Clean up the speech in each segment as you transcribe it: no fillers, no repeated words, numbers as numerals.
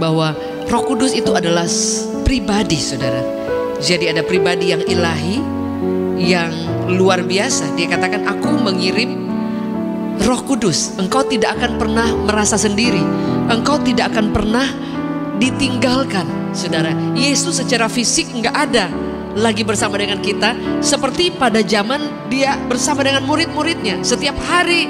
bahwa Roh Kudus itu adalah pribadi, saudara. Jadi ada pribadi yang ilahi, yang luar biasa. Dia katakan, aku mengirim Roh Kudus. Engkau tidak akan pernah merasa sendiri. Engkau tidak akan pernah ditinggalkan, saudara. Yesus secara fisik nggak ada lagi bersama dengan kita. Seperti pada zaman dia bersama dengan murid-muridnya. Setiap hari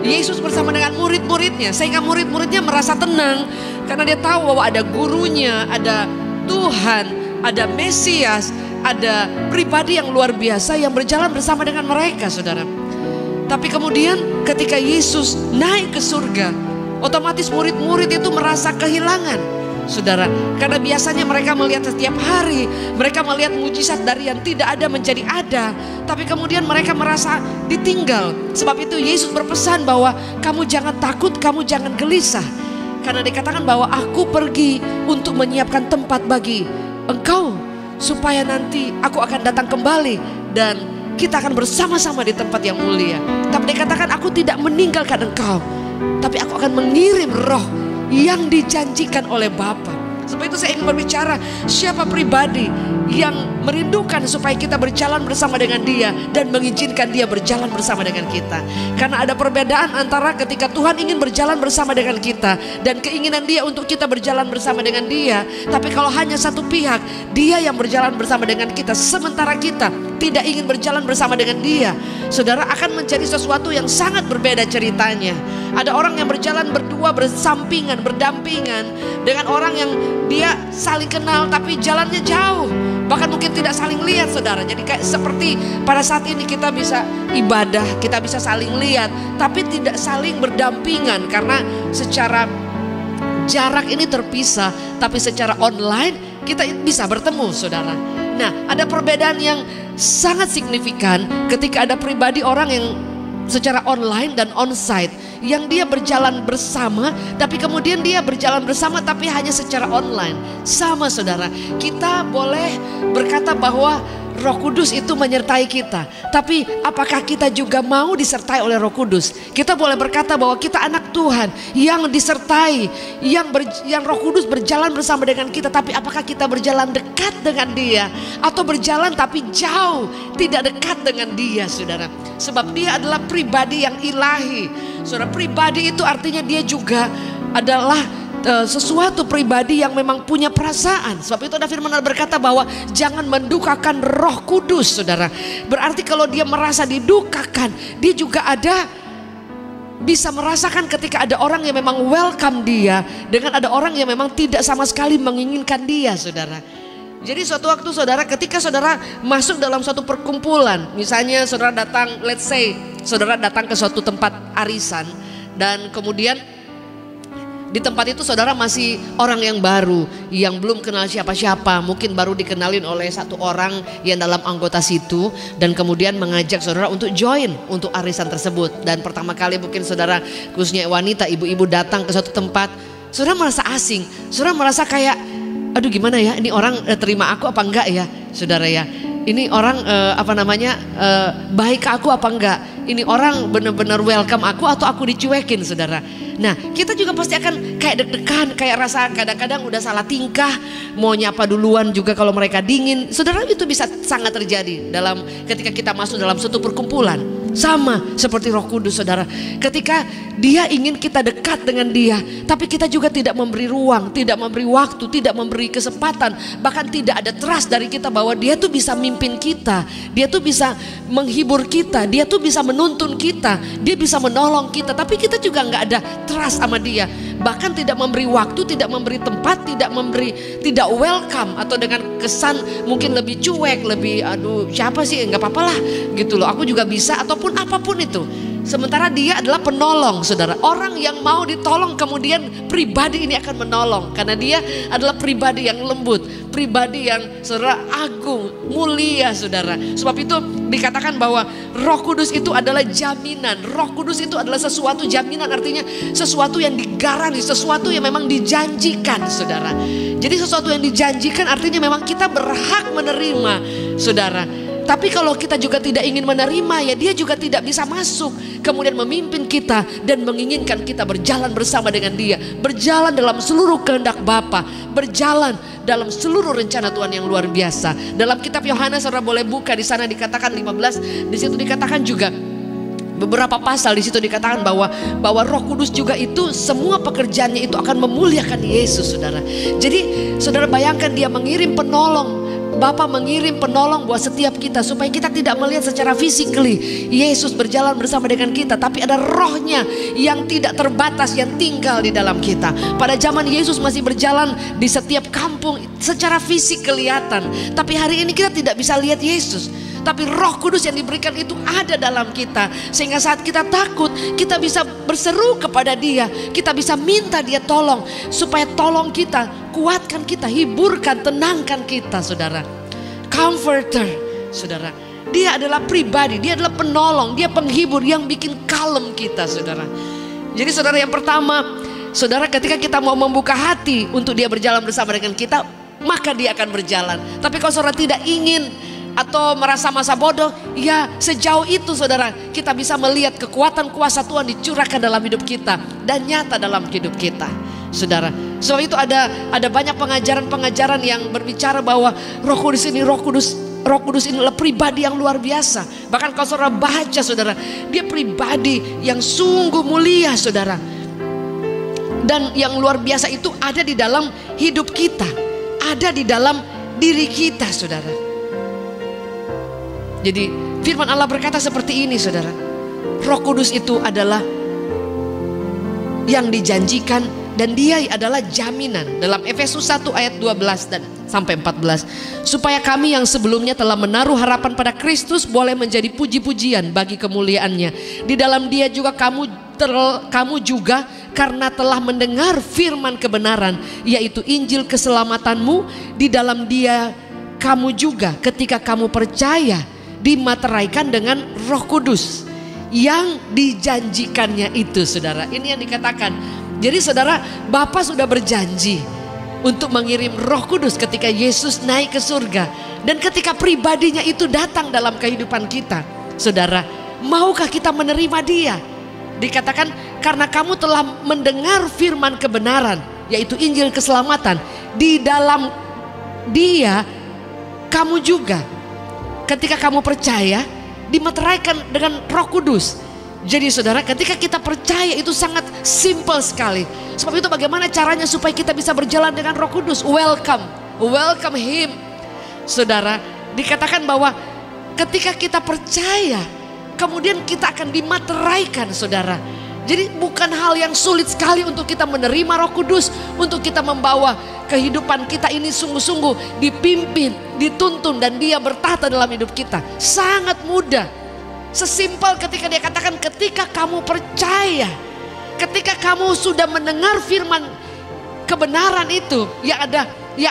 Yesus bersama dengan murid-muridnya. Sehingga murid-muridnya merasa tenang. Karena dia tahu bahwa ada gurunya, ada Tuhan, ada Mesias, ada pribadi yang luar biasa yang berjalan bersama dengan mereka, saudara. Tapi kemudian ketika Yesus naik ke surga, otomatis murid-murid itu merasa kehilangan, saudara. Karena biasanya mereka melihat setiap hari, mereka melihat mujizat dari yang tidak ada menjadi ada. Tapi kemudian mereka merasa ditinggal. Sebab itu Yesus berpesan bahwa kamu jangan takut, kamu jangan gelisah. Karena dikatakan bahwa aku pergi untuk menyiapkan tempat bagi engkau, supaya nanti aku akan datang kembali dan kita akan bersama-sama di tempat yang mulia. Tapi dikatakan aku tidak meninggalkan engkau, tapi aku akan mengirim Roh yang dijanjikan oleh Bapa. Sebab itu saya ingin berbicara, siapa pribadi yang merindukan supaya kita berjalan bersama dengan dia dan mengizinkan dia berjalan bersama dengan kita. Karena ada perbedaan antara ketika Tuhan ingin berjalan bersama dengan kita dan keinginan dia untuk kita berjalan bersama dengan dia. Tapi kalau hanya satu pihak, dia yang berjalan bersama dengan kita, sementara kita tidak ingin berjalan bersama dengan dia, saudara, akan menjadi sesuatu yang sangat berbeda ceritanya. Ada orang yang berjalan berdua, bersampingan, berdampingan dengan orang yang dia saling kenal tapi jalannya jauh, bahkan mungkin tidak saling lihat, saudara. Jadi kayak seperti pada saat ini kita bisa ibadah, kita bisa saling lihat tapi tidak saling berdampingan karena secara jarak ini terpisah. Tapi secara online kita bisa bertemu, saudara. Nah, ada perbedaan yang sangat signifikan ketika ada pribadi orang yang secara online dan onsite, yang dia berjalan bersama tapi kemudian dia berjalan bersama tapi hanya secara online. Sama, saudara, kita boleh berkata bahwa Roh Kudus itu menyertai kita, tapi apakah kita juga mau disertai oleh Roh Kudus? Kita boleh berkata bahwa kita anak Tuhan yang disertai, yang Roh Kudus berjalan bersama dengan kita, tapi apakah kita berjalan dekat dengan dia atau berjalan tapi jauh, tidak dekat dengan dia, saudara? Sebab dia adalah pribadi yang ilahi, saudara. Pribadi itu artinya dia juga adalah sesuatu pribadi yang memang punya perasaan. Sebab itu ada firman Allah berkata bahwa jangan mendukakan Roh Kudus, saudara. Berarti kalau dia merasa didukakan, dia juga ada bisa merasakan ketika ada orang yang memang welcome dia, dengan ada orang yang memang tidak sama sekali menginginkan dia, saudara. Jadi suatu waktu, saudara, ketika saudara masuk dalam suatu perkumpulan, misalnya saudara datang, let's say saudara datang ke suatu tempat arisan, dan kemudian di tempat itu saudara masih orang yang baru, yang belum kenal siapa-siapa, mungkin baru dikenalin oleh satu orang yang dalam anggota situ, dan kemudian mengajak saudara untuk join untuk arisan tersebut. Dan pertama kali mungkin saudara, khususnya wanita, ibu-ibu datang ke suatu tempat, saudara merasa asing, saudara merasa kayak, aduh gimana ya, ini orang terima aku apa enggak ya, saudara ya. Ini orang baik ke aku apa enggak? Ini orang benar-benar welcome aku atau aku dicuekin, saudara. Nah, kita juga pasti akan kayak deg-degan, kayak rasa kadang-kadang udah salah tingkah, mau nyapa duluan juga kalau mereka dingin. Saudara, itu bisa sangat terjadi dalam ketika kita masuk dalam suatu perkumpulan. Sama seperti Roh Kudus, saudara. Ketika dia ingin kita dekat dengan dia, tapi kita juga tidak memberi ruang, tidak memberi waktu, tidak memberi kesempatan, bahkan tidak ada trust dari kita bahwa dia tuh bisa mimpin kita, dia tuh bisa menghibur kita, dia tuh bisa menuntun kita, dia bisa menolong kita, tapi kita juga nggak ada trust sama dia, bahkan tidak memberi waktu, tidak memberi tempat, tidak welcome, atau dengan kesan mungkin lebih cuek, lebih aduh siapa sih, nggak apa-apa lah gitu loh, aku juga bisa, ataupun apapun itu. Sementara dia adalah penolong, saudara. Orang yang mau ditolong kemudian pribadi ini akan menolong, karena dia adalah pribadi yang lembut, pribadi yang saudara agung, mulia, saudara. Sebab itu dikatakan bahwa Roh Kudus itu adalah jaminan. Roh Kudus itu adalah sesuatu jaminan, artinya sesuatu yang digaransi, sesuatu yang memang dijanjikan, saudara. Jadi sesuatu yang dijanjikan artinya memang kita berhak menerima, saudara. Tapi kalau kita juga tidak ingin menerima, ya dia juga tidak bisa masuk, kemudian memimpin kita dan menginginkan kita berjalan bersama dengan dia, berjalan dalam seluruh kehendak Bapa, berjalan dalam seluruh rencana Tuhan yang luar biasa. Dalam kitab Yohanes, saudara boleh buka, di sana dikatakan 15, di situ dikatakan juga beberapa pasal, di situ dikatakan bahwa Roh Kudus juga itu semua pekerjaannya itu akan memuliakan Yesus, saudara. Jadi saudara bayangkan, dia mengirim penolong. Bapa mengirim penolong buat setiap kita supaya kita tidak melihat secara physically Yesus berjalan bersama dengan kita, tapi ada rohnya yang tidak terbatas yang tinggal di dalam kita. Pada zaman Yesus masih berjalan di setiap kampung secara fisik kelihatan, tapi hari ini kita tidak bisa lihat Yesus. Tapi Roh Kudus yang diberikan itu ada dalam kita, sehingga saat kita takut, kita bisa berseru kepada Dia, kita bisa minta Dia tolong, supaya tolong kita, kuatkan kita, hiburkan, tenangkan kita, saudara. Comforter, saudara. Dia adalah pribadi, Dia adalah penolong, Dia penghibur yang bikin kalem kita, saudara. Jadi saudara, yang pertama, saudara, ketika kita mau membuka hati untuk Dia berjalan bersama dengan kita, maka Dia akan berjalan. Tapi kalau saudara tidak ingin atau merasa masa bodoh, ya sejauh itu saudara, kita bisa melihat kekuatan kuasa Tuhan dicurahkan dalam hidup kita dan nyata dalam hidup kita, saudara. Sebab itu ada banyak pengajaran-pengajaran yang berbicara bahwa Roh Kudus ini adalah pribadi yang luar biasa. Bahkan kalau saudara baca, saudara, dia pribadi yang sungguh mulia, saudara. Dan yang luar biasa itu ada di dalam hidup kita, ada di dalam diri kita, saudara. Jadi firman Allah berkata seperti ini, saudara. Roh Kudus itu adalah yang dijanjikan dan Dia adalah jaminan. Dalam Efesus 1 ayat 12 dan sampai 14, supaya kami yang sebelumnya telah menaruh harapan pada Kristus boleh menjadi puji-pujian bagi kemuliaan-Nya. Di dalam Dia juga kamu juga karena telah mendengar firman kebenaran, yaitu Injil keselamatanmu. Di dalam Dia kamu juga ketika kamu percaya dimateraikan dengan Roh Kudus yang dijanjikannya itu, saudara. Ini yang dikatakan. Jadi saudara, Bapa sudah berjanji untuk mengirim Roh Kudus ketika Yesus naik ke surga, dan ketika pribadinya itu datang dalam kehidupan kita, saudara, maukah kita menerima Dia? Dikatakan karena kamu telah mendengar firman kebenaran, yaitu Injil keselamatan. Di dalam Dia kamu juga ketika kamu percaya dimateraikan dengan Roh Kudus. Jadi saudara, ketika kita percaya itu sangat simple sekali. Sebab itu bagaimana caranya supaya kita bisa berjalan dengan Roh Kudus? Welcome Him. Saudara, dikatakan bahwa ketika kita percaya, kemudian kita akan dimateraikan, saudara. Jadi bukan hal yang sulit sekali untuk kita menerima Roh Kudus, untuk kita membawa kehidupan kita ini sungguh-sungguh dipimpin, dituntun, dan Dia bertata dalam hidup kita. Sangat mudah. Sesimpel ketika Dia katakan ketika kamu percaya, ketika kamu sudah mendengar firman kebenaran itu yang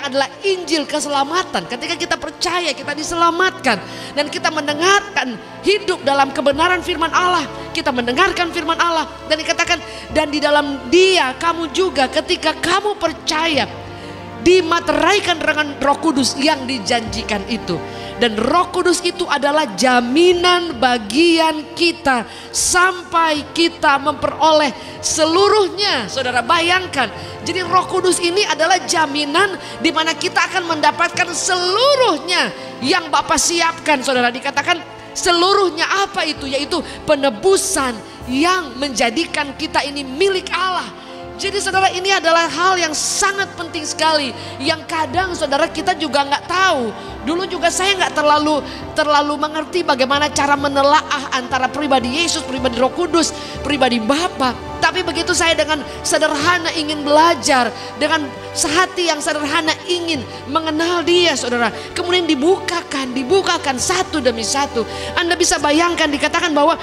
adalah Injil keselamatan. Ketika kita percaya, kita diselamatkan dan kita mendengarkan, hidup dalam kebenaran firman Allah, kita mendengarkan firman Allah, dan dikatakan dan di dalam Dia kamu juga ketika kamu percaya dimateraikan dengan Roh Kudus yang dijanjikan itu. Dan Roh Kudus itu adalah jaminan bagian kita sampai kita memperoleh seluruhnya. Saudara bayangkan, jadi Roh Kudus ini adalah jaminan di mana kita akan mendapatkan seluruhnya yang Bapa siapkan. Saudara, dikatakan seluruhnya apa itu? Yaitu penebusan yang menjadikan kita ini milik Allah. Jadi saudara, ini adalah hal yang sangat penting sekali, yang kadang saudara kita juga nggak tahu. Dulu juga saya nggak terlalu mengerti bagaimana cara menelaah antara pribadi Yesus, pribadi Roh Kudus, pribadi Bapa. Tapi begitu saya dengan sederhana ingin belajar, dengan sehati yang sederhana ingin mengenal Dia, saudara, kemudian dibukakan satu demi satu. Anda bisa bayangkan, dikatakan bahwa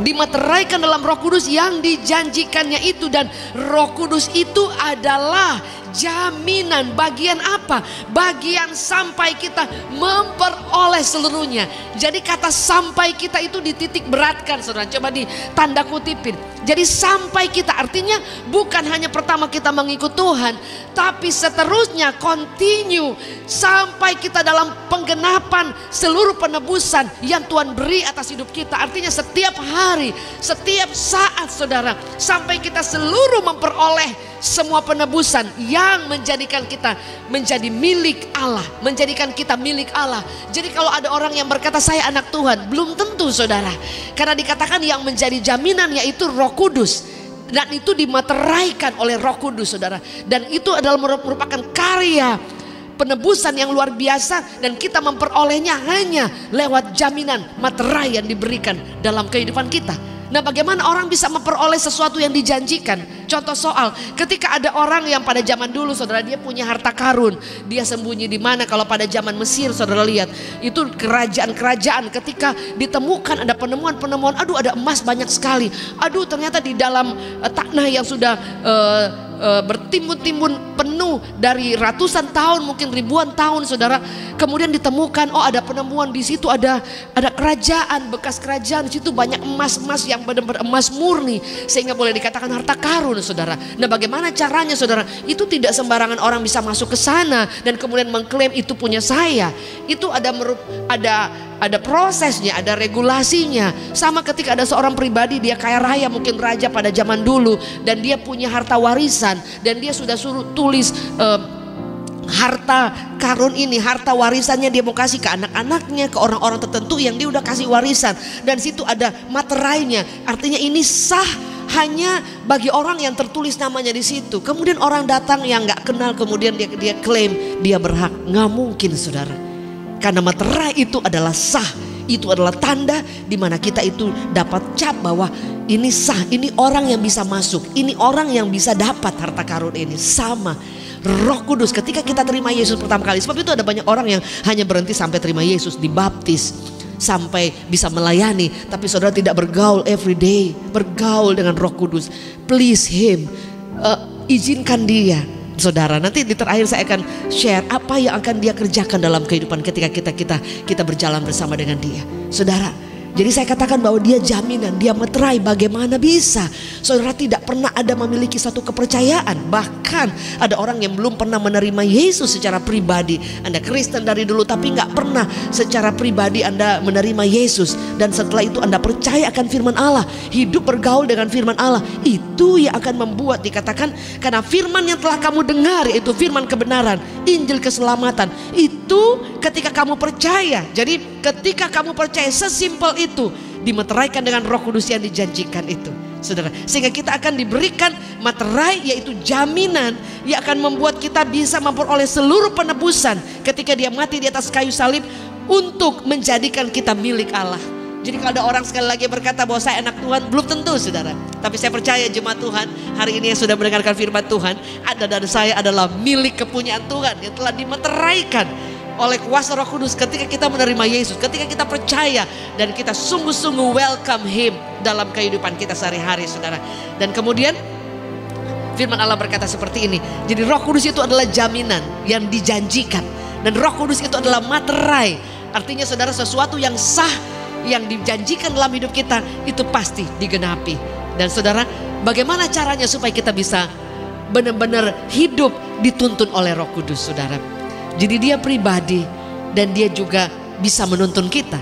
dimateraikan dalam Roh Kudus yang dijanjikannya itu, dan Roh Kudus itu adalah jaminan. Bagian apa? Bagian sampai kita memperoleh seluruhnya. Jadi kata sampai kita itu dititik beratkan, saudara. Coba ditanda kutipin. Jadi sampai kita artinya bukan hanya pertama kita mengikut Tuhan, tapi seterusnya continue sampai kita dalam penggenapan seluruh penebusan yang Tuhan beri atas hidup kita. Artinya setiap hari, setiap saat, saudara, sampai kita seluruh memperoleh semua penebusan yang menjadikan kita menjadi milik Allah, menjadikan kita milik Allah. Jadi kalau ada orang yang berkata saya anak Tuhan, belum tentu, saudara. Karena dikatakan yang menjadi jaminan yaitu Roh Kudus. Dan itu dimateraikan oleh Roh Kudus, saudara. Dan itu adalah merupakan karya penebusan yang luar biasa. Dan kita memperolehnya hanya lewat jaminan materai yang diberikan dalam kehidupan kita. Nah, bagaimana orang bisa memperoleh sesuatu yang dijanjikan? Contoh soal, ketika ada orang yang pada zaman dulu, saudara, dia punya harta karun, dia sembunyi di mana? Kalau pada zaman Mesir, saudara lihat, itu kerajaan-kerajaan ketika ditemukan ada penemuan-penemuan, aduh ada emas banyak sekali, aduh ternyata di dalam tanah yang sudah bertimbun-timbun penuh dari ratusan tahun, mungkin ribuan tahun, saudara. Kemudian ditemukan, oh ada penemuan di situ, ada kerajaan, bekas kerajaan, di situ banyak emas-emas yang benar-benar emas murni, sehingga boleh dikatakan harta karun, saudara. Nah, bagaimana caranya, saudara? Itu tidak sembarangan orang bisa masuk ke sana dan kemudian mengklaim itu punya saya. Itu ada prosesnya, ada regulasinya. Sama ketika ada seorang pribadi, dia kaya raya, mungkin raja pada zaman dulu, dan dia punya harta warisan, dan dia sudah suruh tulis harta karun ini, harta warisannya dia mau kasih ke anak-anaknya, ke orang-orang tertentu yang dia udah kasih warisan, dan situ ada materainya. Artinya ini sah hanya bagi orang yang tertulis namanya di situ. Kemudian orang datang yang nggak kenal, kemudian dia klaim dia berhak. Nggak mungkin, saudara. Karena materai itu adalah sah, itu adalah tanda di mana kita itu dapat cap bahwa ini sah, ini orang yang bisa masuk, ini orang yang bisa dapat harta karun ini. Sama Roh Kudus ketika kita terima Yesus pertama kali. Sebab itu ada banyak orang yang hanya berhenti sampai terima Yesus, dibaptis, sampai bisa melayani, tapi saudara tidak bergaul every day, bergaul dengan Roh Kudus. Please Him, izinkan dia. Saudara, nanti di terakhir saya akan share apa yang akan dia kerjakan dalam kehidupan ketika kita berjalan bersama dengan dia. Saudara, jadi saya katakan bahwa dia jaminan, dia materai. Bagaimana bisa saudara tidak pernah ada memiliki satu kepercayaan? Bahkan ada orang yang belum pernah menerima Yesus secara pribadi. Anda Kristen dari dulu tapi nggak pernah secara pribadi Anda menerima Yesus. Dan setelah itu Anda percaya akan firman Allah, hidup bergaul dengan firman Allah. Itu yang akan membuat dikatakan, karena firman yang telah kamu dengar, yaitu firman kebenaran, Injil keselamatan. Itu ketika kamu percaya. Jadi ketika kamu percaya, sesimpel itu, dimeteraikan dengan Roh Kudus yang dijanjikan itu, saudara. Sehingga kita akan diberikan materai, yaitu jaminan yang akan membuat kita bisa memperoleh seluruh penebusan ketika dia mati di atas kayu salib untuk menjadikan kita milik Allah. Jadi kalau ada orang sekali lagi berkata bahwa saya anak Tuhan, belum tentu, saudara. Tapi saya percaya jemaat Tuhan hari ini yang sudah mendengarkan firman Tuhan, Anda dan saya adalah milik kepunyaan Tuhan yang telah dimeteraikan oleh kuasa Roh Kudus ketika kita menerima Yesus, ketika kita percaya dan kita sungguh-sungguh welcome Him dalam kehidupan kita sehari-hari, saudara. Dan kemudian firman Allah berkata seperti ini. Jadi Roh Kudus itu adalah jaminan yang dijanjikan, dan Roh Kudus itu adalah materai. Artinya, saudara, sesuatu yang sah yang dijanjikan dalam hidup kita itu pasti digenapi. Dan saudara, bagaimana caranya supaya kita bisa benar-benar hidup dituntun oleh Roh Kudus, saudara? Jadi dia pribadi dan dia juga bisa menuntun kita.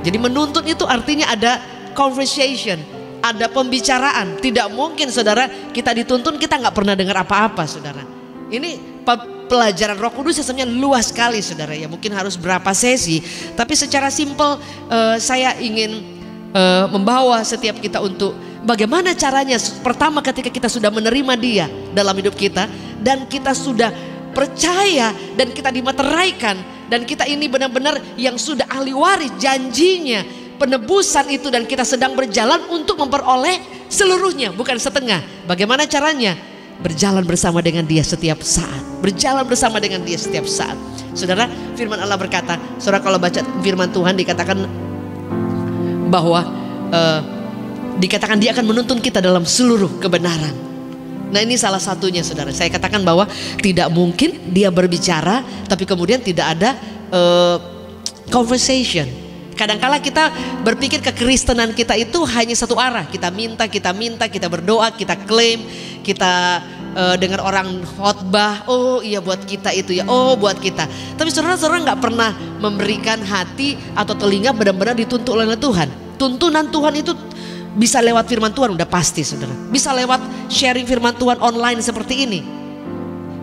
Jadi menuntun itu artinya ada conversation, ada pembicaraan. Tidak mungkin, saudara, kita dituntun kita nggak pernah dengar apa-apa, saudara. Ini pelajaran Roh Kudus sebenarnya luas sekali, saudara. Ya mungkin harus berapa sesi, tapi secara simpel saya ingin membawa setiap kita untuk bagaimana caranya. Pertama, ketika kita sudah menerima dia dalam hidup kita dan kita sudah percaya dan kita dimeteraikan, dan kita ini benar-benar yang sudah ahli waris janjinya, penebusan itu, dan kita sedang berjalan untuk memperoleh seluruhnya, bukan setengah. Bagaimana caranya? Berjalan bersama dengan dia setiap saat, berjalan bersama dengan dia setiap saat. Saudara, firman Allah berkata, saudara, kalau baca firman Tuhan dikatakan bahwa dikatakan dia akan menuntun kita dalam seluruh kebenaran. Nah ini salah satunya saudara. Saya katakan bahwa tidak mungkin dia berbicara tapi kemudian tidak ada conversation. Kadangkala kita berpikir kekristenan kita itu hanya satu arah. Kita minta, kita berdoa, kita klaim, kita dengar orang khotbah, oh iya buat kita itu ya, oh buat kita. Tapi saudara-saudara nggak pernah memberikan hati atau telinga benar-benar dituntut oleh Tuhan. Tuntunan Tuhan itu bisa lewat firman Tuhan, udah pasti saudara. Bisa lewat sharing firman Tuhan online seperti ini.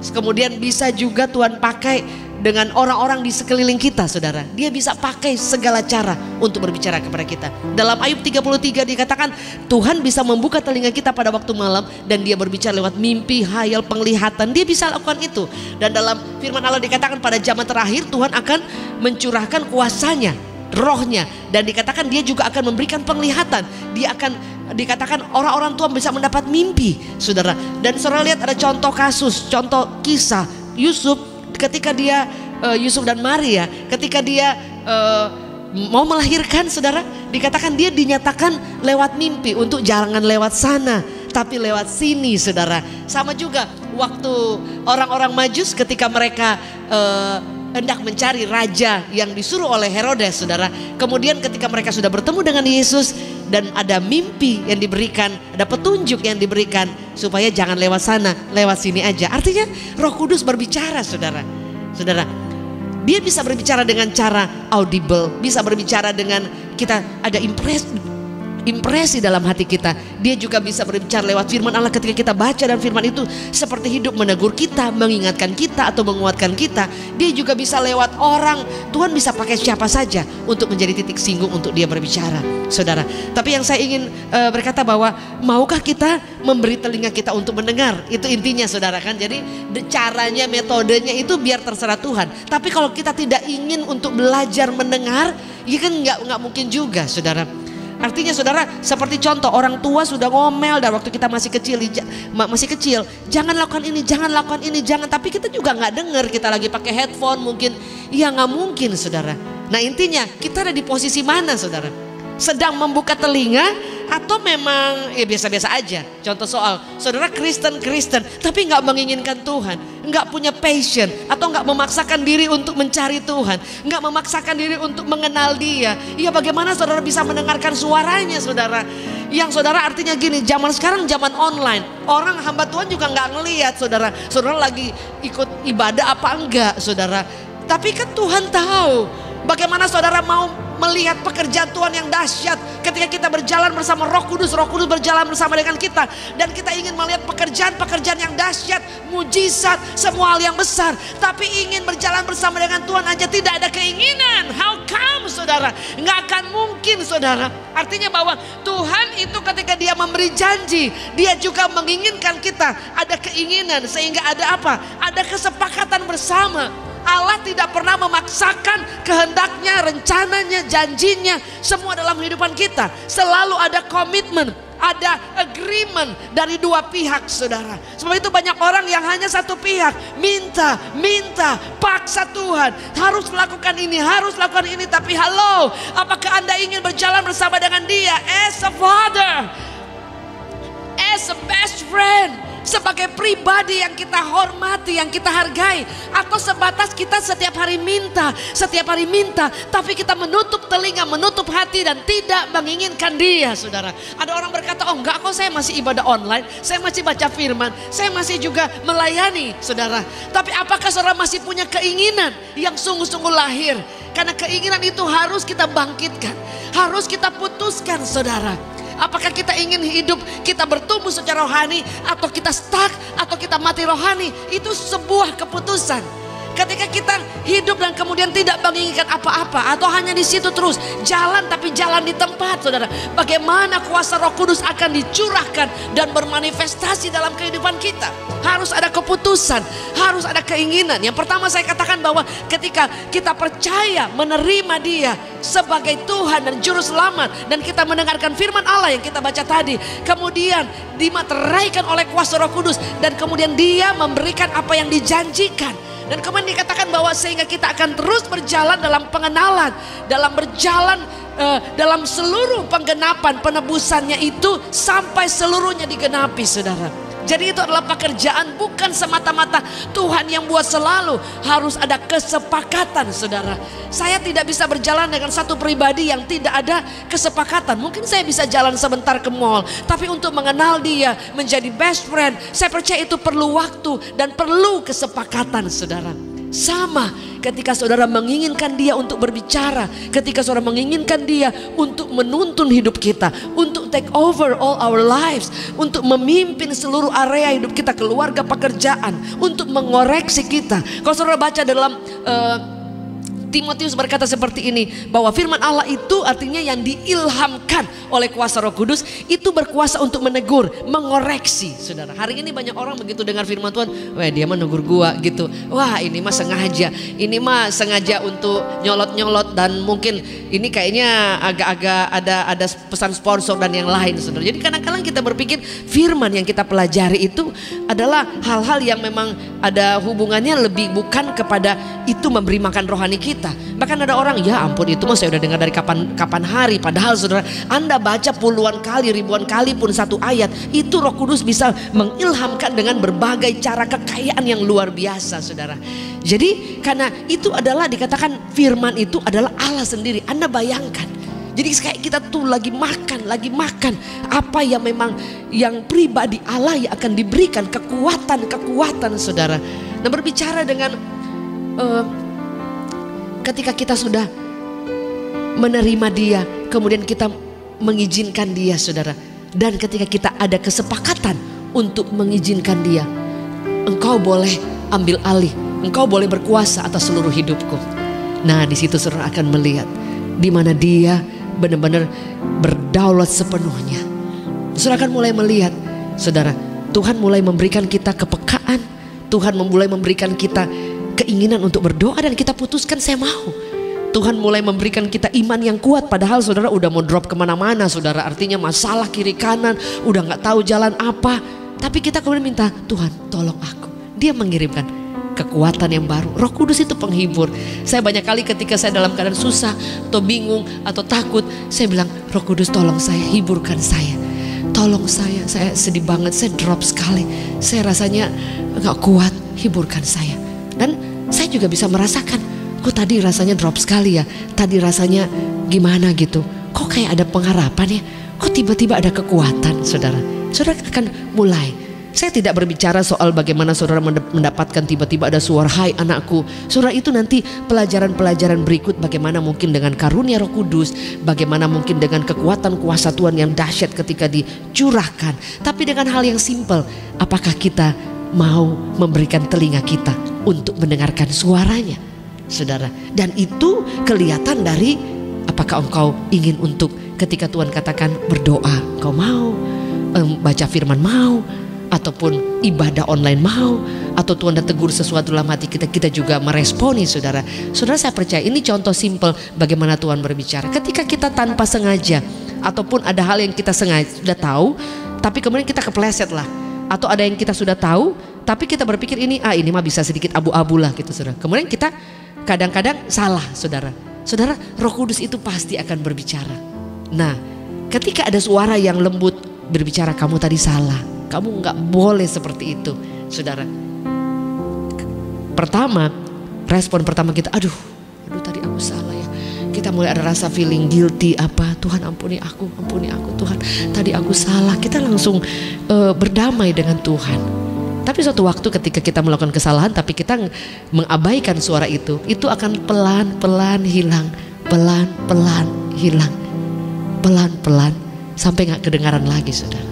Kemudian bisa juga Tuhan pakai dengan orang-orang di sekeliling kita saudara. Dia bisa pakai segala cara untuk berbicara kepada kita. Dalam Ayub 33 dikatakan Tuhan bisa membuka telinga kita pada waktu malam dan dia berbicara lewat mimpi, hayal, penglihatan. Dia bisa lakukan itu. Dan dalam firman Allah dikatakan pada zaman terakhir Tuhan akan mencurahkan kuasanya, rohnya, dan dikatakan dia juga akan memberikan penglihatan. Dia akan dikatakan orang-orang Tuhan bisa mendapat mimpi saudara. Dan saudara lihat ada contoh kasus, contoh kisah Yusuf ketika dia Yusuf dan Maria ketika dia mau melahirkan saudara, dikatakan dia dinyatakan lewat mimpi untuk jangan lewat sana tapi lewat sini saudara. Sama juga waktu orang-orang Majus ketika mereka hendak mencari raja yang disuruh oleh Herodes saudara. Kemudian ketika mereka sudah bertemu dengan Yesus dan ada mimpi yang diberikan, ada petunjuk yang diberikan supaya jangan lewat sana, lewat sini aja. Artinya Roh Kudus berbicara saudara. Saudara, dia bisa berbicara dengan cara audible, bisa berbicara dengan kita ada impresi dalam hati kita. Dia juga bisa berbicara lewat firman Allah ketika kita baca, dan firman itu seperti hidup menegur kita, mengingatkan kita atau menguatkan kita. Dia juga bisa lewat orang. Tuhan bisa pakai siapa saja untuk menjadi titik singgung untuk dia berbicara saudara. Tapi yang saya ingin berkata bahwa maukah kita memberi telinga kita untuk mendengar? Itu intinya saudara kan. Jadi caranya, metodenya itu biar terserah Tuhan. Tapi kalau kita tidak ingin untuk belajar mendengar, ya kan nggak mungkin juga saudara. Artinya saudara, seperti contoh orang tua sudah ngomel dan waktu kita masih kecil, jangan lakukan ini, jangan lakukan ini, jangan. Tapi kita juga nggak dengar, kita lagi pakai headphone mungkin, ya nggak mungkin saudara. Nah intinya kita ada di posisi mana saudara? Sedang membuka telinga atau memang ya biasa-biasa aja? Contoh soal saudara Kristen tapi nggak menginginkan Tuhan, nggak punya passion atau nggak memaksakan diri untuk mencari Tuhan, nggak memaksakan diri untuk mengenal Dia. Ya bagaimana saudara bisa mendengarkan suaranya saudara? Yang saudara artinya gini, zaman sekarang zaman online, orang hamba Tuhan juga nggak ngelihat saudara. Saudara lagi ikut ibadah apa enggak saudara? Tapi kan Tuhan tahu. Bagaimana saudara mau melihat pekerjaan Tuhan yang dahsyat ketika kita berjalan bersama Roh Kudus berjalan bersama dengan kita, dan kita ingin melihat pekerjaan yang dahsyat, mujizat, semua hal yang besar, tapi ingin berjalan bersama dengan Tuhan aja tidak ada keinginan. How come saudara? Nggak akan mungkin saudara. Artinya bahwa Tuhan itu ketika dia memberi janji, dia juga menginginkan kita ada keinginan, sehingga ada apa? Ada kesepakatan bersama. Allah tidak pernah memaksakan kehendaknya, rencananya, janjinya, semua dalam kehidupan kita. Selalu ada komitmen, ada agreement dari dua pihak saudara. Sebab itu banyak orang yang hanya satu pihak, minta, paksa Tuhan, harus lakukan ini, harus lakukan ini. Tapi halo, apakah Anda ingin berjalan bersama dengan Dia as a father, as a best friend, sebagai pribadi yang kita hormati, yang kita hargai, atau sebatas kita setiap hari minta, tapi kita menutup telinga, menutup hati dan tidak menginginkan Dia saudara. Ada orang berkata, oh enggak kok, saya masih ibadah online, saya masih baca firman, saya masih juga melayani saudara. Tapi apakah saudara masih punya keinginan yang sungguh-sungguh lahir? Karena keinginan itu harus kita bangkitkan, harus kita putuskan saudara. Apakah kita ingin hidup kita bertumbuh secara rohani, atau kita stuck, atau kita mati rohani? Itu sebuah keputusan. Ketika kita hidup dan kemudian tidak menginginkan apa-apa, atau hanya di situ terus jalan, tapi jalan di tempat saudara, bagaimana kuasa Roh Kudus akan dicurahkan dan bermanifestasi dalam kehidupan kita? Harus ada keputusan, harus ada keinginan. Yang pertama saya katakan bahwa ketika kita percaya menerima Dia sebagai Tuhan dan Juru Selamat, dan kita mendengarkan firman Allah yang kita baca tadi, kemudian dimateraikan oleh kuasa Roh Kudus, dan kemudian Dia memberikan apa yang dijanjikan. Dan kemudian dikatakan bahwa sehingga kita akan terus berjalan dalam pengenalan, dalam berjalan dalam seluruh penggenapan penebusannya itu sampai seluruhnya digenapi saudara. Jadi itu adalah pekerjaan, bukan semata-mata Tuhan yang buat selalu. Harus ada kesepakatan, saudara. Saya tidak bisa berjalan dengan satu pribadi yang tidak ada kesepakatan. Mungkin saya bisa jalan sebentar ke mall, tapi untuk mengenal dia, menjadi best friend, saya percaya itu perlu waktu dan perlu kesepakatan, saudara. Sama ketika saudara menginginkan dia untuk berbicara, ketika saudara menginginkan dia untuk menuntun hidup kita, untuk take over all our lives, untuk memimpin seluruh area hidup kita, keluarga, pekerjaan, untuk mengoreksi kita. Kalau saudara baca dalam Timotius berkata seperti ini, bahwa firman Allah itu artinya yang diilhamkan oleh kuasa Roh Kudus, itu berkuasa untuk menegur, mengoreksi, saudara. Hari ini banyak orang begitu dengar firman Tuhan, wah dia mah negur gua gitu. Wah ini mah sengaja untuk nyolot-nyolot, dan mungkin ini kayaknya agak-agak ada pesan sponsor dan yang lain, saudara. Jadi kadang-kadang kita berpikir firman yang kita pelajari itu adalah hal-hal yang memang ada hubungannya lebih bukan kepada itu memberi makan rohani kita. Bahkan ada orang, ya ampun itu mah saya udah dengar dari kapan hari. Padahal saudara, Anda baca puluhan kali, ribuan kali pun satu ayat, itu Roh Kudus bisa mengilhamkan dengan berbagai cara, kekayaan yang luar biasa, saudara. Jadi karena itu adalah dikatakan firman itu adalah Allah sendiri. Anda bayangkan, jadi kayak kita tuh lagi makan apa yang memang yang pribadi Allah yang akan diberikan kekuatan, saudara. Nah, berbicara dengan ketika kita sudah menerima dia, kemudian kita mengizinkan dia, saudara. Dan ketika kita ada kesepakatan untuk mengizinkan dia, engkau boleh ambil alih, engkau boleh berkuasa atas seluruh hidupku. Nah, di situ saudara akan melihat di mana dia benar-benar berdaulat sepenuhnya. Saudara akan mulai melihat, saudara, Tuhan mulai memberikan kita kepekaan, Tuhan mulai memberikan kita keinginan untuk berdoa, dan kita putuskan saya mau. Tuhan mulai memberikan kita iman yang kuat, padahal saudara udah mau drop kemana-mana, saudara. Artinya masalah kiri kanan, udah gak tahu jalan apa. Tapi kita kemudian minta, Tuhan tolong aku. Dia mengirimkan kekuatan yang baru. Roh Kudus itu penghibur. Saya banyak kali ketika saya dalam keadaan susah atau bingung atau takut, saya bilang, Roh Kudus tolong saya, hiburkan saya. Tolong saya sedih banget, saya drop sekali, saya rasanya gak kuat, hiburkan saya. Dan saya juga bisa merasakan, kok tadi rasanya drop sekali ya, tadi rasanya gimana gitu, kok kayak ada pengharapan ya, kok tiba-tiba ada kekuatan, saudara. Saudara akan mulai. Saya tidak berbicara soal bagaimana saudara mendapatkan tiba-tiba ada suara, hai anakku. Saudara, itu nanti pelajaran-pelajaran berikut, bagaimana mungkin dengan karunia Roh Kudus, bagaimana mungkin dengan kekuatan kuasa Tuhan yang dahsyat ketika dicurahkan. Tapi dengan hal yang simpel, apakah kita mau memberikan telinga kita untuk mendengarkan suaranya, saudara. Dan itu kelihatan dari apakah engkau ingin untuk ketika Tuhan katakan berdoa, engkau mau, baca firman mau, ataupun ibadah online mau, atau Tuhan dah tegur sesuatu dalam hati kita, kita juga meresponi, saudara. Saudara, saya percaya ini contoh simpel bagaimana Tuhan berbicara. Ketika kita tanpa sengaja, ataupun ada hal yang kita sengaja sudah tahu, tapi kemudian kita kepleset lah, atau ada yang kita sudah tahu tapi kita berpikir ini mah bisa sedikit abu-abu lah gitu, saudara. Kemudian kita kadang-kadang salah, saudara. Saudara, Roh Kudus itu pasti akan berbicara. Nah, ketika ada suara yang lembut berbicara, kamu tadi salah, kamu nggak boleh seperti itu, saudara. Respon pertama kita, aduh tadi aku salah ya. Kita mulai ada rasa feeling guilty, Tuhan ampuni aku Tuhan, tadi aku salah. Kita langsung berdamai dengan Tuhan. Tapi suatu waktu ketika kita melakukan kesalahan tapi kita mengabaikan suara itu akan pelan-pelan hilang, pelan-pelan hilang, pelan-pelan sampai gak kedengaran lagi, saudara.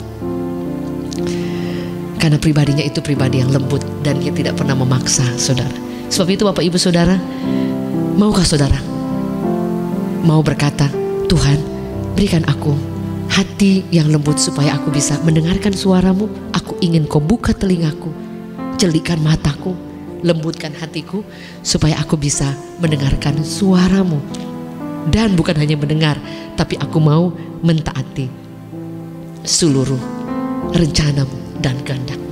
Karena pribadinya itu pribadi yang lembut dan dia tidak pernah memaksa, saudara. Sebab itu Bapak Ibu Saudara, maukah saudara mau berkata, Tuhan berikan aku hati yang lembut supaya aku bisa mendengarkan suaramu. Aku ingin kau buka telingaku, jelikan mataku, lembutkan hatiku supaya aku bisa mendengarkan suaramu. Dan bukan hanya mendengar, tapi aku mau mentaati seluruh rencanamu dan kehendakmu,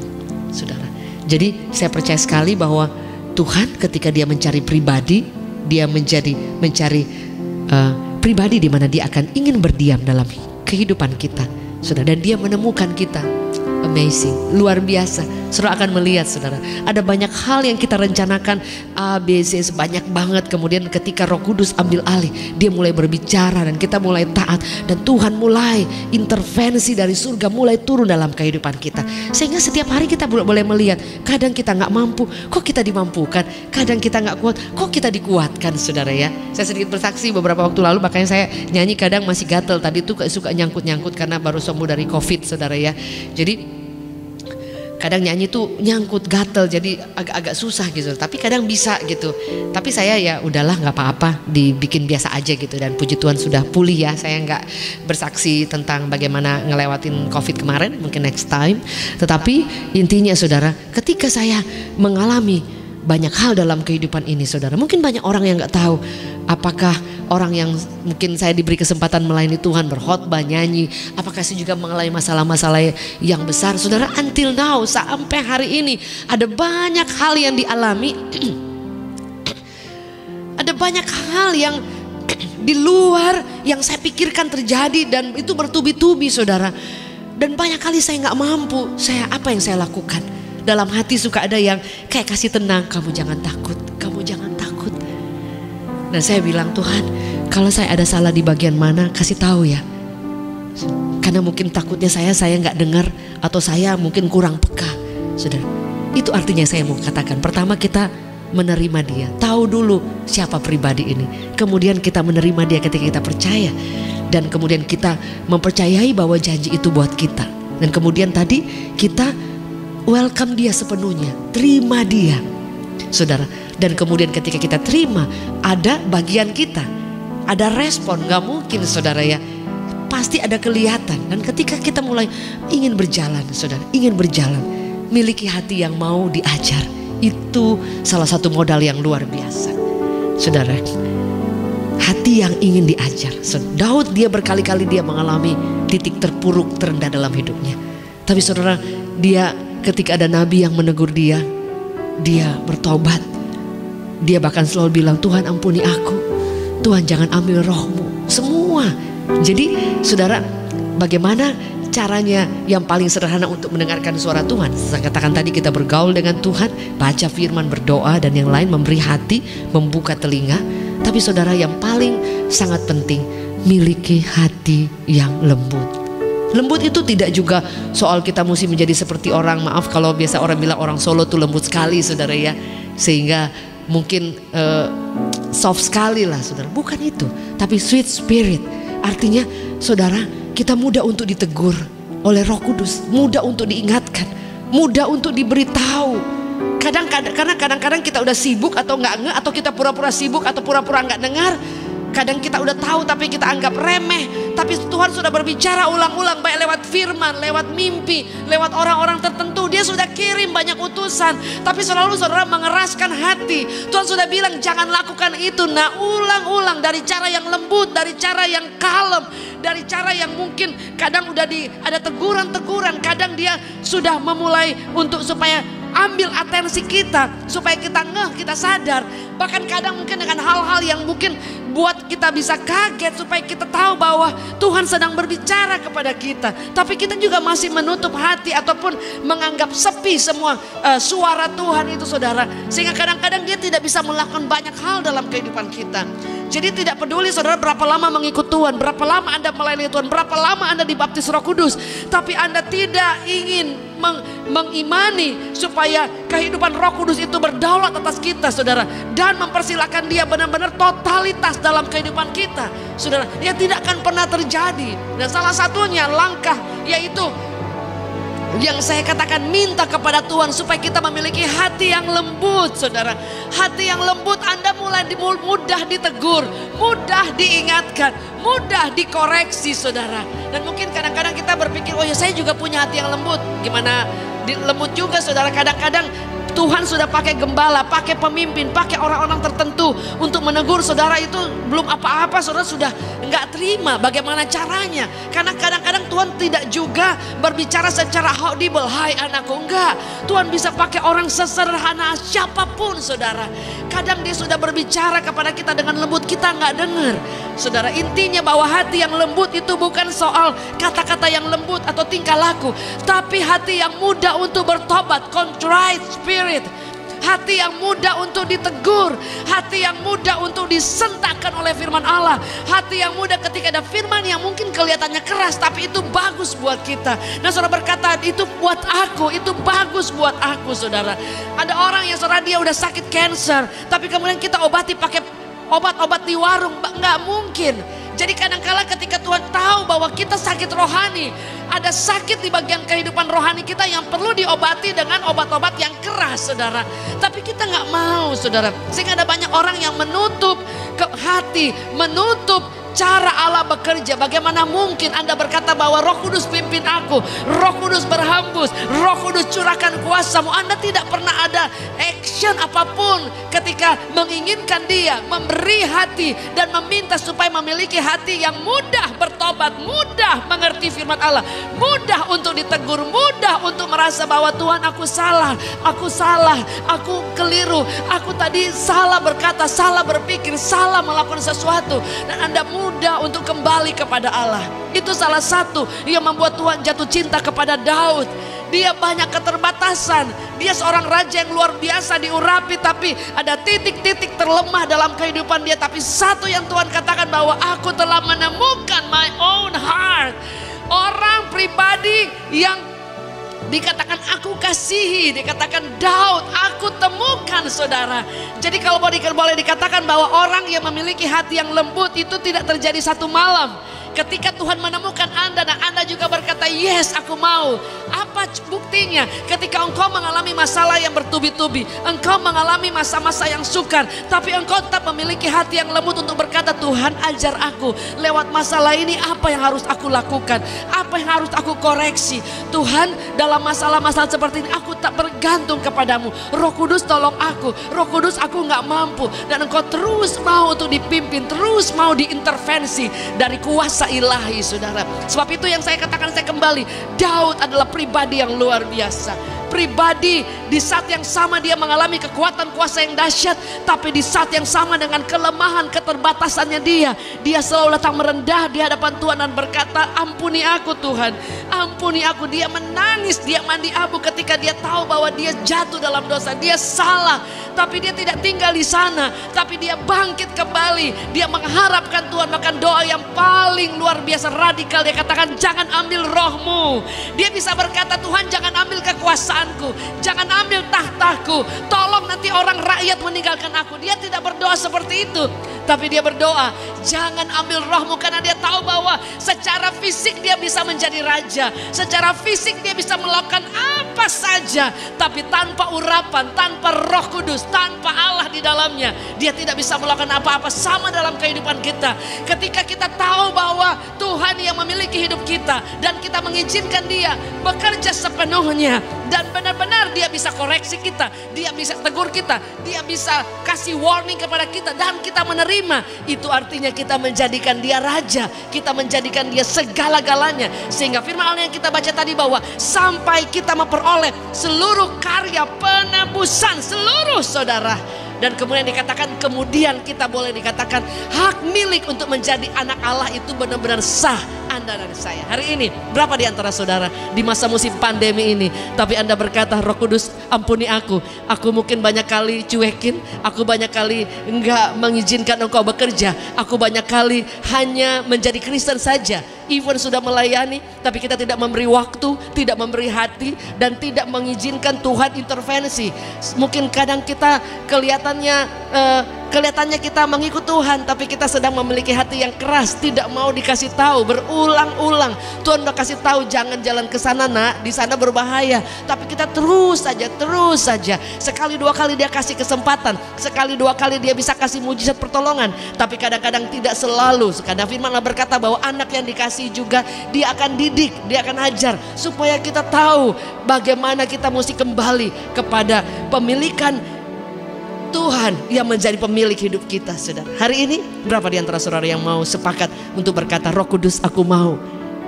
saudara. Jadi saya percaya sekali bahwa Tuhan ketika dia mencari pribadi, dia mencari pribadi di mana dia akan ingin berdiam dalam kehidupan kita, saudara. Dan dia menemukan kita amazing, luar biasa. Saudara akan melihat, saudara, ada banyak hal yang kita rencanakan A, B, C, banyak banget. Kemudian ketika Roh Kudus ambil alih, dia mulai berbicara dan kita mulai taat. Dan Tuhan mulai intervensi dari surga, mulai turun dalam kehidupan kita. Sehingga setiap hari kita boleh melihat, kadang kita gak mampu, kok kita dimampukan. Kadang kita gak kuat, kok kita dikuatkan, saudara ya. Saya sedikit bersaksi beberapa waktu lalu, makanya saya nyanyi kadang masih gatel. Tadi tuh suka nyangkut-nyangkut karena baru sembuh dari COVID, saudara ya. Jadi kadang nyanyi tuh nyangkut, gatel, jadi agak-agak susah gitu. Tapi kadang bisa gitu. Tapi saya ya udahlah, nggak apa-apa, dibikin biasa aja gitu. Dan puji Tuhan sudah pulih ya. Saya nggak bersaksi tentang bagaimana ngelewatin COVID kemarin, mungkin next time. Tetapi intinya, saudara, ketika saya mengalami banyak hal dalam kehidupan ini, saudara, mungkin banyak orang yang nggak tahu. Apakah orang yang mungkin saya diberi kesempatan melayani Tuhan, berkhotbah, nyanyi, apakah saya juga mengalami masalah-masalah yang besar? Saudara, until now, sampai hari ini ada banyak hal yang dialami. Ada banyak hal yang di luar yang saya pikirkan terjadi, dan itu bertubi-tubi, saudara. Dan banyak kali saya gak mampu. Apa yang saya lakukan? Dalam hati suka ada yang kayak kasih tenang, kamu jangan takut, kamu jangan takut. Dan saya bilang, Tuhan, kalau saya ada salah di bagian mana, kasih tahu ya. Karena mungkin takutnya saya nggak dengar, atau saya mungkin kurang peka. Saudara, itu artinya saya mau katakan, pertama kita menerima dia, tahu dulu siapa pribadi ini. Kemudian kita menerima dia ketika kita percaya, dan kemudian kita mempercayai bahwa janji itu buat kita. Dan kemudian tadi kita welcome dia sepenuhnya, terima dia, saudara. Dan kemudian ketika kita terima, ada bagian kita, ada respon. Gak mungkin, saudara ya, pasti ada kelihatan. Dan ketika kita mulai ingin berjalan, saudara, ingin berjalan, miliki hati yang mau diajar. Itu salah satu modal yang luar biasa, saudara. Hati yang ingin diajar. Daud, dia berkali-kali dia mengalami titik terpuruk, terendah dalam hidupnya. Tapi saudara, dia ketika ada nabi yang menegur dia bertobat. Dia bahkan selalu bilang, Tuhan ampuni aku, Tuhan jangan ambil rohmu, semua. Jadi saudara, bagaimana caranya yang paling sederhana untuk mendengarkan suara Tuhan? Saya katakan tadi, kita bergaul dengan Tuhan, baca firman, berdoa, dan yang lain, memberi hati, membuka telinga. Tapi saudara, yang paling sangat penting, miliki hati yang lembut. Lembut itu tidak juga soal kita mesti menjadi seperti orang, maaf kalau biasa orang bilang orang Solo tuh lembut sekali, saudara ya, sehingga mungkin soft sekali lah, saudara. Bukan itu, tapi sweet spirit. Artinya, saudara, kita mudah untuk ditegur oleh Roh Kudus, mudah untuk diingatkan, mudah untuk diberitahu. Karena kadang-kadang kita udah sibuk atau nggak, atau kita pura-pura sibuk atau pura-pura nggak dengar. Kadang kita udah tahu tapi kita anggap remeh. Tapi Tuhan sudah berbicara ulang-ulang, baik lewat firman, lewat mimpi, lewat orang-orang tertentu. Dia sudah kirim banyak utusan, tapi selalu saudara mengeraskan hati. Tuhan sudah bilang jangan lakukan itu. Nah, ulang-ulang dari cara yang lembut, dari cara yang kalem, dari cara yang mungkin kadang udah ada teguran-teguran. Kadang dia sudah memulai untuk supaya ambil atensi kita, supaya kita ngeh, kita sadar. Bahkan kadang mungkin dengan hal-hal yang mungkin buat kita bisa kaget, supaya kita tahu bahwa Tuhan sedang berbicara kepada kita. Tapi kita juga masih menutup hati ataupun menganggap sepi semua suara Tuhan itu, saudara. Sehingga kadang-kadang dia tidak bisa melakukan banyak hal dalam kehidupan kita. Jadi tidak peduli saudara berapa lama mengikut Tuhan, berapa lama Anda melayani Tuhan, berapa lama Anda dibaptis Roh Kudus, tapi Anda tidak ingin mengimani supaya kehidupan Roh Kudus itu berdaulat atas kita, saudara, dan mempersilahkan dia benar-benar totalitas dalam kehidupan kita, saudara, ya tidak akan pernah terjadi. Dan salah satunya langkah yaitu yang saya katakan, minta kepada Tuhan supaya kita memiliki hati yang lembut, saudara. Hati yang lembut, Anda mulai mudah ditegur, mudah diingatkan, mudah dikoreksi, saudara. Dan mungkin kadang-kadang kita berpikir, oh ya saya juga punya hati yang lembut. Gimana lembut juga, saudara. Kadang-kadang Tuhan sudah pakai gembala, pakai pemimpin, pakai orang-orang tertentu untuk menegur saudara, itu belum apa-apa saudara sudah nggak terima. Bagaimana caranya? Karena kadang-kadang Tuhan tidak juga berbicara secara audible, hai anakku, enggak. Tuhan bisa pakai orang sesederhana siapapun saudara. Kadang dia sudah berbicara kepada kita dengan lembut, kita nggak dengar. Saudara, intinya bahwa hati yang lembut itu bukan soal kata-kata yang lembut atau tingkah laku, tapi hati yang mudah untuk bertobat, contrite spirit. Hati yang mudah untuk ditegur, hati yang mudah untuk disentakkan oleh firman Allah, hati yang mudah ketika ada firman yang mungkin kelihatannya keras tapi itu bagus buat kita. Nah saudara berkata, itu buat aku, itu bagus buat aku saudara. Ada orang yang saudara dia udah sakit cancer, tapi kemudian kita obati pakai obat-obat di warung, nggak mungkin. Jadi kadang-kala ketika Tuhan tahu bahwa kita sakit rohani, ada sakit di bagian kehidupan rohani kita yang perlu diobati dengan obat-obat yang keras saudara. Tapi kita nggak mau saudara. Sehingga ada banyak orang yang menutup ke hati, menutup cara Allah bekerja. Bagaimana mungkin Anda berkata bahwa Roh Kudus pimpin aku, Roh Kudus berhembus, Roh Kudus curahkan kuasamu. Anda tidak pernah ada action apapun ketika menginginkan Dia, memberi hati dan meminta supaya memiliki hati yang mudah bertobat, mudah mengerti firman Allah, mudah untuk ditegur, mudah untuk merasa bahwa Tuhan aku salah, aku keliru, aku tadi salah berkata, salah berpikir, salah melakukan sesuatu. Dan Anda mudah untuk kembali kepada Allah. Itu salah satu yang membuat Tuhan jatuh cinta kepada Daud. Dia banyak keterbatasan. Dia seorang raja yang luar biasa diurapi, tapi ada titik-titik terlemah dalam kehidupan dia. Tapi satu yang Tuhan katakan bahwa aku telah menemukan my own heart. Orang pribadi yang dikatakan aku kasihi, dikatakan Daud, aku temukan saudara. Jadi kalau boleh dikatakan bahwa orang yang memiliki hati yang lembut itu tidak terjadi satu malam. Ketika Tuhan menemukan Anda dan Anda juga berkata, yes aku mau. Apa buktinya? Ketika engkau mengalami masalah yang bertubi-tubi, engkau mengalami masa-masa yang sukar, tapi engkau tetap memiliki hati yang lembut untuk berkata, Tuhan ajar aku lewat masalah ini apa yang harus aku lakukan, apa yang harus aku koreksi. Tuhan, dalam masalah-masalah seperti ini aku tak bergantung kepadamu. Roh Kudus tolong aku, Roh Kudus aku gak mampu. Dan engkau terus mau untuk dipimpin, terus mau diintervensi dari kuasa ilahi saudara. Sebab itu yang saya katakan, saya kembali, Daud adalah pribadi yang luar biasa. Pribadi di saat yang sama dia mengalami kekuatan kuasa yang dahsyat, tapi di saat yang sama dengan kelemahan keterbatasannya dia selalu datang merendah di hadapan Tuhan dan berkata, ampuni aku Tuhan, ampuni aku. Dia menangis, dia mandi abu ketika dia tahu bahwa dia jatuh dalam dosa, dia salah. Tapi dia tidak tinggal di sana, tapi dia bangkit kembali. Dia mengharapkan Tuhan. Bahkan doa yang paling luar biasa radikal, dia katakan, jangan ambil rohmu. Dia bisa berkata, Tuhan jangan ambil kekuasaanku, jangan ambil tahtaku, tolong nanti orang rakyat meninggalkan aku. Dia tidak berdoa seperti itu, tapi dia berdoa, jangan ambil rohmu. Karena dia tahu bahwa secara fisik dia bisa menjadi raja, secara fisik dia bisa melakukan apa saja, tapi tanpa urapan, tanpa Roh Kudus, tanpa Allah di dalamnya, dia tidak bisa melakukan apa-apa. Sama dalam kehidupan kita, ketika kita tahu bahwa Tuhan yang memiliki hidup kita dan kita mengizinkan dia bekerja sepenuhnya, dan benar-benar dia bisa koreksi kita, dia bisa tegur kita, dia bisa kasih warning kepada kita, dan kita menerima. Itu artinya kita menjadikan dia raja, kita menjadikan dia segala-galanya. Sehingga firman Allah yang kita baca tadi bahwa sampai kita memperoleh seluruh karya penebusan seluruh saudara. Dan kemudian dikatakan, kemudian kita boleh dikatakan hak milik untuk menjadi anak Allah itu benar-benar sah. Anda dan saya hari ini, berapa di antara saudara di masa musim pandemi ini, tapi Anda berkata, Roh Kudus ampuni aku mungkin banyak kali cuekin, aku banyak kali enggak mengizinkan engkau bekerja, aku banyak kali hanya menjadi Kristen saja, even sudah melayani, tapi kita tidak memberi waktu, tidak memberi hati, dan tidak mengizinkan Tuhan intervensi. Mungkin kadang kita kelihatannya Kelihatannya kita mengikut Tuhan, tapi kita sedang memiliki hati yang keras, tidak mau dikasih tahu. Berulang-ulang Tuhan udah kasih tahu, jangan jalan ke sana nak, di sana berbahaya. Tapi kita terus saja. Sekali dua kali dia kasih kesempatan, sekali dua kali dia bisa kasih mujizat pertolongan, tapi kadang-kadang tidak selalu. Karena firman Allah berkata bahwa anak yang dikasih juga dia akan didik, dia akan ajar, supaya kita tahu bagaimana kita mesti kembali kepada pemilikan Tuhan yang menjadi pemilik hidup kita, saudara. Hari ini berapa di antara saudara yang mau sepakat untuk berkata, Roh Kudus aku mau,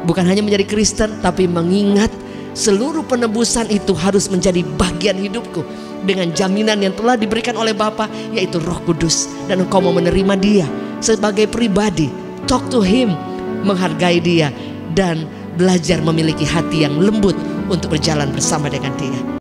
bukan hanya menjadi Kristen, tapi mengingat seluruh penebusan itu harus menjadi bagian hidupku dengan jaminan yang telah diberikan oleh Bapa, yaitu Roh Kudus. Dan engkau mau menerima dia sebagai pribadi. Talk to him, menghargai dia, dan belajar memiliki hati yang lembut untuk berjalan bersama dengan dia.